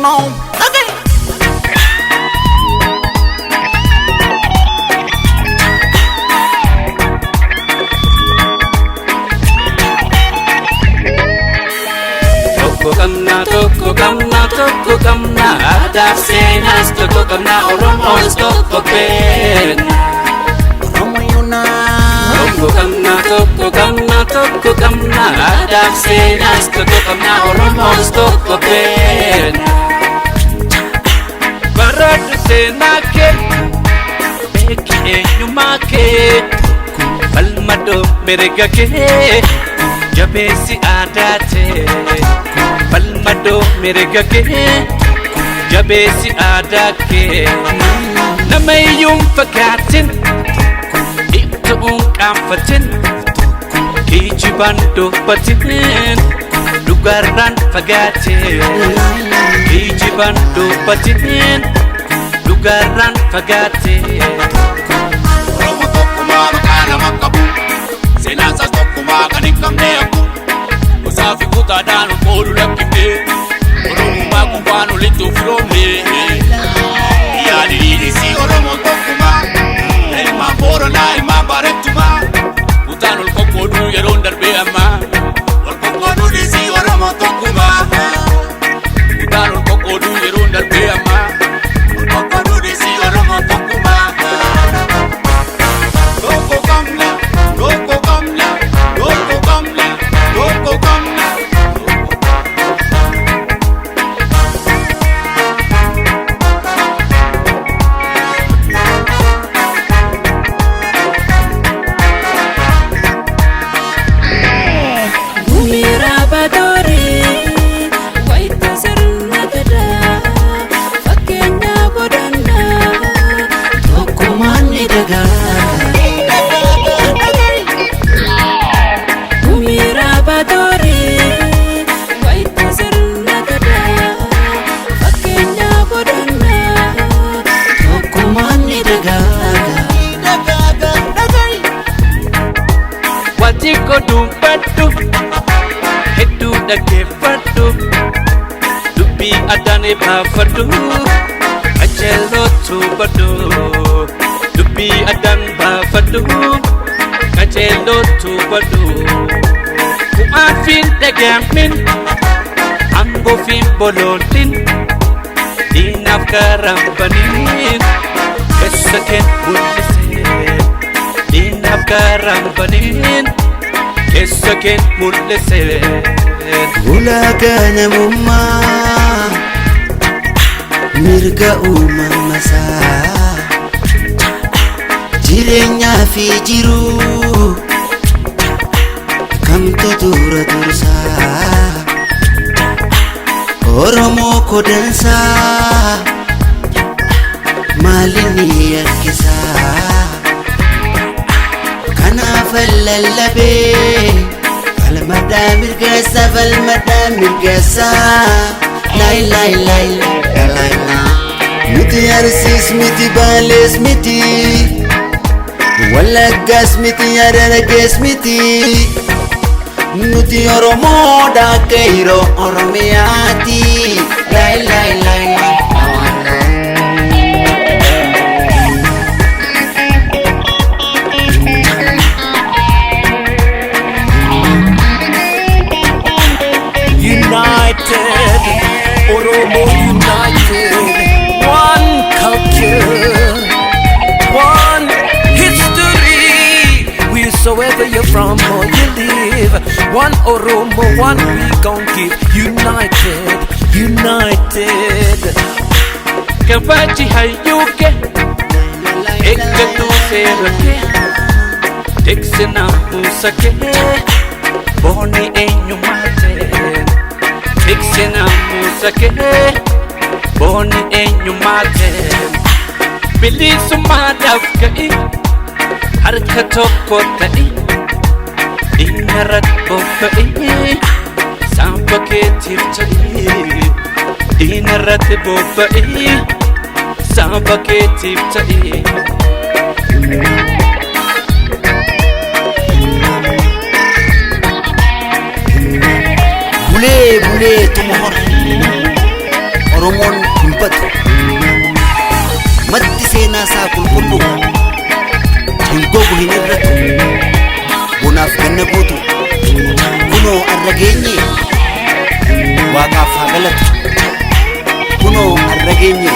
know. Okay. Tokko Qabna, adaaf seenaas Tokko Qabna, Oromoos Tokko Qabna. Tokko Qabna, adaaf seenaas Tokko Qabna, Oromoos Tokko Qabna. Baradhu seenaa kee, beeki eenyummaa kee, falmadoo mirga kee, jabeessi aadaa tee. Falmadoo mirga kee, jabeessi aadaa kee. Nama iyyuun fakkaatin, ibtuun qaanfatin, kijibaan dubbatin, dhugaarraan fagaatin. Kijibaan dubbatin, dhugaarraan fagaatin. Oromoo tokkummaa maqaa nama qabu, seenaan isaas tokkummaa kan hin qabne hafu. Musaafi kutaadhaan oolu lakkifne, Oromummaa gubbaan olitti ufiroomne. Yaadi dhiidhisi Oromoo tokkummaa, ilmaan Booranaa ilmaan Baarettumaa. Kutaan ol qoqqooduu yeroon darbee ammaa, ol qoqqooduu dhiisi Oromoo tokkummaa. Kutaan ol qoqqooduu yeroon darbee ammaa, ol qoqqooduu dhiisi Oromoo tokkummaa. Tokko Qabna, Tokko Qabna, Tokko Qabna, Tokko Qabna. Wajjiko dubbadhu, hedduu dhaggeeffadhu, dubbii addaan baafadhu, qajeelootu badhu. Dubbii addaan baafadhu, qajeelootu badhu. Ku'aafiin dhagaamin, angoofiin bolootin, diinaaf garambaniin, keessa keen mul'isee. Diinaaf garambaniin, keessa keen mul'isee. Ulaagaa namummaa, mirga uumamasaa, jireenyaa fi jiruu, kamtu dura dursaa. Oromoo kodansaa, maalinni harkisaa. Kanaaf lallabee, falmadaa mirgeessa, falmadaa mirgeessa. Lai lai lai lai lai lai. Miti Arsiis miti Baalees miti, Wallaggaas miti Harargees miti. Nuti Oromoodha qeerroo Oromiyaati. Lai lai lai lai. United, Oromo united, one culture, one history. Wheresoever you're from or you live, one Oromo, one we gon' give. United, united. Kabaji hayyuke, eeggatu seerake, tiksina musake, booni eenyummaa ta'e. Tiksina musake, booni eenyummaa ta'e. Bilisummaadhaaf ka'i, harka tokko ta'i, diinarratti bobba'e, saanfa keetiif ta'i. Diinarratti bobba'e, saanfa keetiif ta'i. Bulee bulee tumor Oromoon hin badu. Maddi seenaa isaa qulqullu hin gogu hin irratu. Bonaaf ganna guutu kunoo arra geenye waaqaaf haa galatu. Kunoo arra geenye